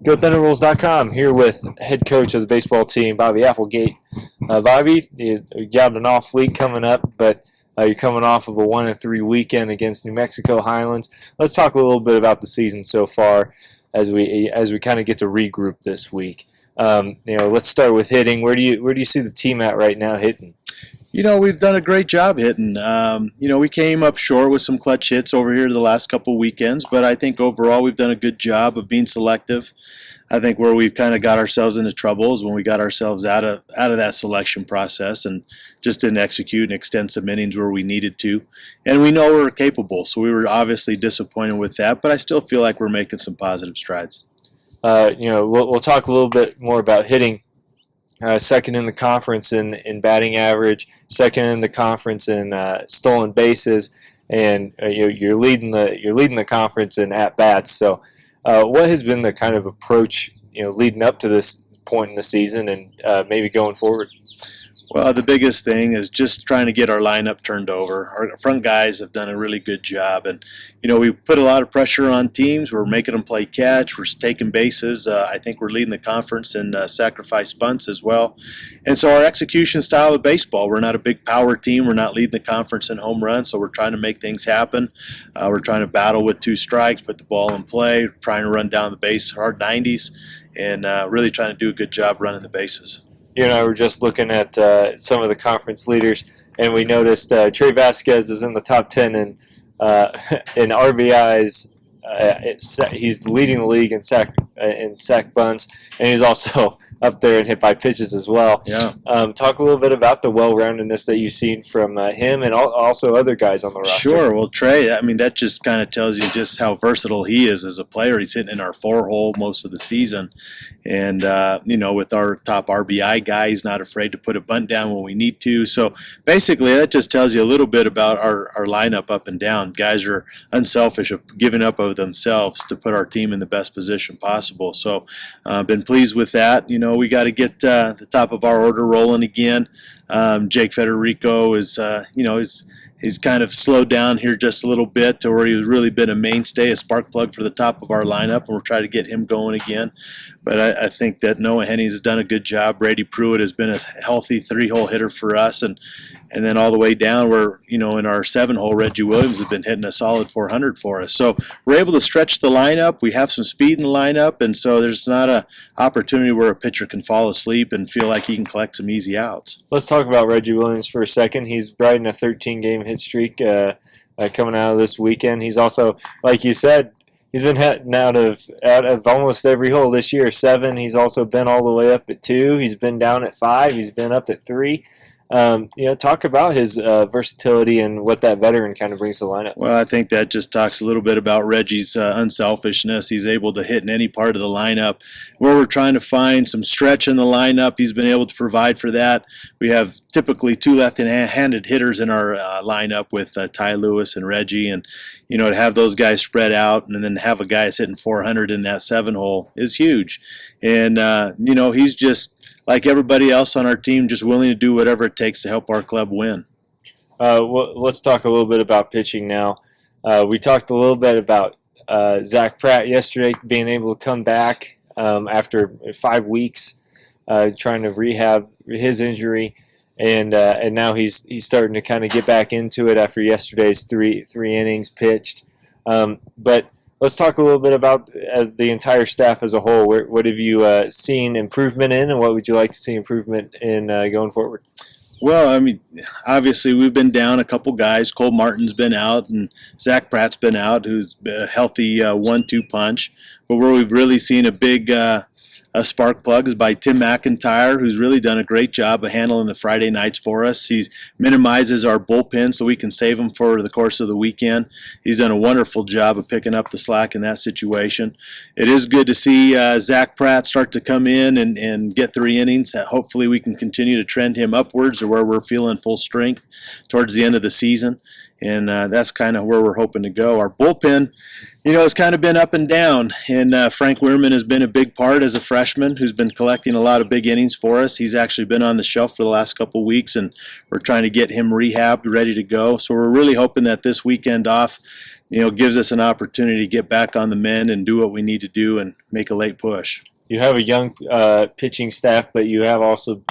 GoThunderWolves.com here with head coach of the baseball team, Bobby Applegate. Bobby, you got an off week coming up, but you're coming off of a 1-3 weekend against New Mexico Highlands. Let's talk a little bit about the season so far as we kind of get to regroup this week. Let's start with hitting. Where do you see the team at right now hitting? We've done a great job hitting. We came up short with some clutch hits over here the last couple weekends, but I think overall we've done a good job of being selective. I think where we've kind of got ourselves into trouble is when we got ourselves out of that selection process and just didn't execute and extend some innings where we needed to. And we know we're capable, so we were obviously disappointed with that, but I still feel like we're making some positive strides. We'll talk a little bit more about hitting. Second in the conference in batting average, second in the conference in stolen bases, and you're leading the conference in at bats. So, what has been the kind of approach leading up to this point in the season, and maybe going forward? Well, the biggest thing is just trying to get our lineup turned over. Our front guys have done a really good job, and we put a lot of pressure on teams. We're making them play catch. We're taking bases. I think we're leading the conference in sacrifice bunts as well. And so our execution style of baseball, we're not a big power team. We're not leading the conference in home runs, so we're trying to make things happen. We're trying to battle with 2 strikes, put the ball in play, trying to run down the base, hard 90s, and really trying to do a good job running the bases. You and I were just looking at some of the conference leaders, and we noticed Trey Vasquez is in the top 10 in RBIs. He's leading the league in sack bunts, and he's also up there in hit by pitches as well. Yeah. Talk a little bit about the well-roundedness that you've seen from him and also other guys on the roster. Sure. Well, Trey, that just kind of tells you just how versatile he is as a player. He's hitting in our 4-hole most of the season. And, with our top RBI guy, he's not afraid to put a bunt down when we need to. So basically, that just tells you a little bit about our lineup up and down. Guys are unselfish of giving up of themselves to put our team in the best position possible. So been pleased with that. We got to get the top of our order rolling again. Jake Federico is, he's kind of slowed down here just a little bit to where he's really been a mainstay, a spark plug for the top of our lineup, and we're trying to get him going again. But I think that Noah Hennies has done a good job. Brady Pruitt has been a healthy 3-hole hitter for us, and then all the way down, we're in our 7-hole, Reggie Williams has been hitting a solid 400 for us. So we're able to stretch the lineup. We have some speed in the lineup, and so there's not an opportunity where a pitcher can fall asleep and feel like he can collect some easy outs. Let's talk about Reggie Williams for a second. He's riding a 13-game hit streak coming out of this weekend. He's also, like you said, he's been hitting out of almost every hole this year. 7. He's also been all the way up at 2. He's been down at 5. He's been up at 3. Talk about his versatility and what that veteran kind of brings to the lineup. Well, I think that just talks a little bit about Reggie's unselfishness. He's able to hit in any part of the lineup. Where we're trying to find some stretch in the lineup, he's been able to provide for that. We have typically 2 left-handed hitters in our lineup with Ty Lewis and Reggie, and to have those guys spread out and then have a guy that's hitting 400 in that 7-hole is huge. And he's just, like everybody else on our team, just willing to do whatever it takes to help our club win. Let's talk a little bit about pitching now. We talked a little bit about Zach Pratt yesterday being able to come back after 5 weeks trying to rehab his injury, and now he's starting to kind of get back into it after yesterday's three innings pitched. But let's talk a little bit about the entire staff as a whole. What have you seen improvement in, and what would you like to see improvement in going forward? Well, obviously we've been down a couple guys. Cole Martin's been out, and Zach Pratt's been out, who's a healthy 1-2 punch. But where we've really seen a big spark plug is by Tim McIntyre, who's really done a great job of handling the Friday nights for us. He minimizes our bullpen so we can save him for the course of the weekend. He's done a wonderful job of picking up the slack in that situation. It is good to see Zach Pratt start to come in and get 3 innings. Hopefully we can continue to trend him upwards to where we're feeling full strength towards the end of the season. And that's kind of where we're hoping to go. Our bullpen, it's kind of been up and down. And Frank Weirman has been a big part as a freshman who's been collecting a lot of big innings for us. He's actually been on the shelf for the last couple of weeks, and we're trying to get him rehabbed, ready to go. So we're really hoping that this weekend off gives us an opportunity to get back on the mend and do what we need to do and make a late push. You have a young pitching staff, but you have also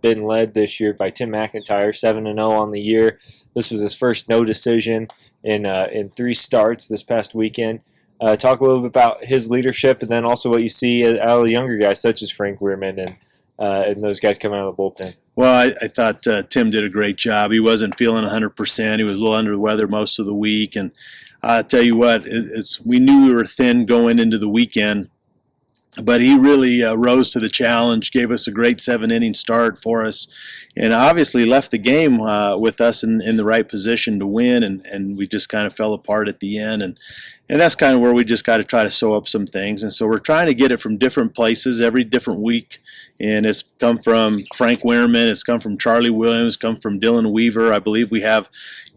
been led this year by Tim McIntyre, 7-0 on the year. This was his first no decision in 3 starts this past weekend. Talk a little bit about his leadership, and then also what you see out of the younger guys, such as Frank Weirman and those guys coming out of the bullpen. Well, I thought Tim did a great job. He wasn't feeling 100%. He was a little under the weather most of the week. And I'll tell you what, we knew we were thin going into the weekend, but he really rose to the challenge, gave us a great 7-inning start for us, and obviously left the game with us in the right position to win, and we just kind of fell apart at the end. And that's kind of where we just got to try to sew up some things. And so we're trying to get it from different places every different week. And it's come from Frank Weirman, it's come from Charlie Williams, come from Dylan Weaver. I believe we have,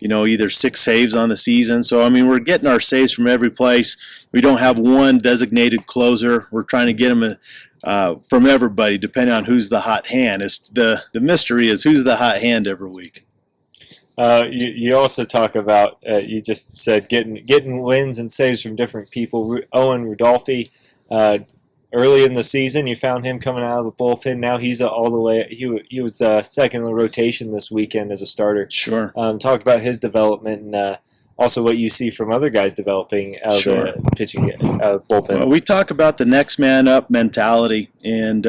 either 6 saves on the season. So, I mean, we're getting our saves from every place. We don't have one designated closer. We're trying to get them from everybody, depending on who's the hot hand. It's the mystery is who's the hot hand every week. You also talk about, you just said getting wins and saves from different people. Owen Rudolphi, early in the season, you found him coming out of the bullpen. Now he's all the way. He was second in the rotation this weekend as a starter. Sure. Talk about his development and also what you see from other guys developing out of the pitching out of the bullpen. Well, we talk about the next man up mentality, and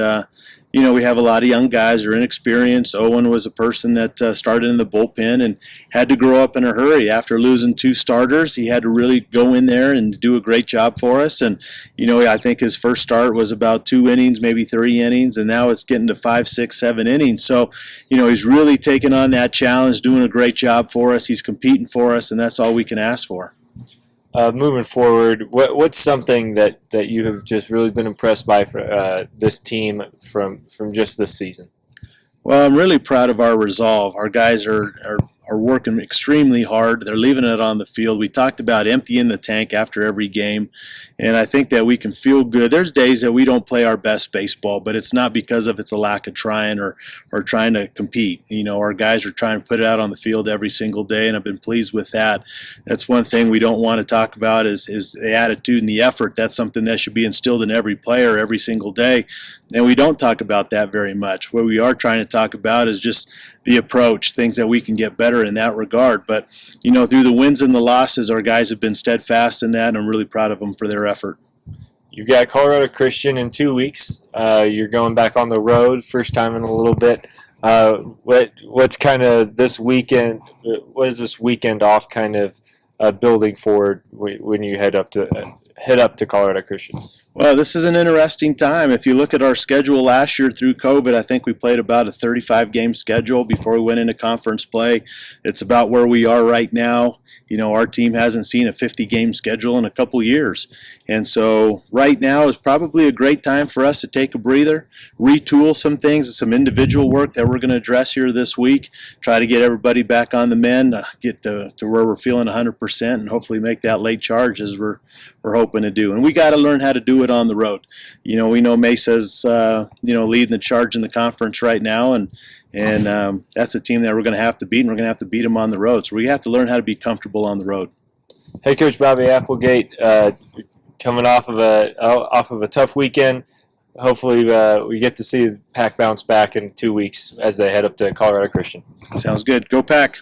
we have a lot of young guys who are inexperienced. Owen was a person that started in the bullpen and had to grow up in a hurry. After losing 2 starters, he had to really go in there and do a great job for us. And, I think his first start was about 2 innings, maybe 3 innings, and now it's getting to 5, 6, 7 innings. So, he's really taking on that challenge, doing a great job for us. He's competing for us, and that's all we can ask for. Moving forward, what's something that you have just really been impressed by for this team from just this season? Well, I'm really proud of our resolve. Our guys are working extremely hard. They're leaving it on the field. We talked about emptying the tank after every game, and I think that we can feel good. There's days that we don't play our best baseball, but it's not because of it's a lack of trying or trying to compete. Our guys are trying to put it out on the field every single day, and I've been pleased with that. That's one thing we don't want to talk about is the attitude and the effort. That's something that should be instilled in every player every single day, and we don't talk about that very much. What we are trying to talk about is just the approach, things that we can get better in that regard. But, through the wins and the losses, our guys have been steadfast in that, and I'm really proud of them for their effort. You've got Colorado Christian in 2 weeks. You're going back on the road, first time in a little bit. What's kind of this weekend, what is this weekend off kind of building forward when you head up to Colorado Christian? Well, this is an interesting time. If you look at our schedule last year through COVID, I think we played about a 35-game schedule before we went into conference play. It's about where we are right now. Our team hasn't seen a 50-game schedule in a couple years. And so right now is probably a great time for us to take a breather, retool some things, some individual work that we're going to address here this week, try to get everybody back on the mend, get to where we're feeling 100%, and hopefully make that late charge as we're hoping to do. And we got to learn how to do it on the road. We know Mesa's, leading the charge in the conference right now, and that's a team that we're going to have to beat, and we're going to have to beat them on the road. So we have to learn how to be comfortable on the road. Hey, Coach Bobby Applegate, coming off of a tough weekend. Hopefully, we get to see the Pack bounce back in 2 weeks as they head up to Colorado Christian. Sounds good. Go Pack.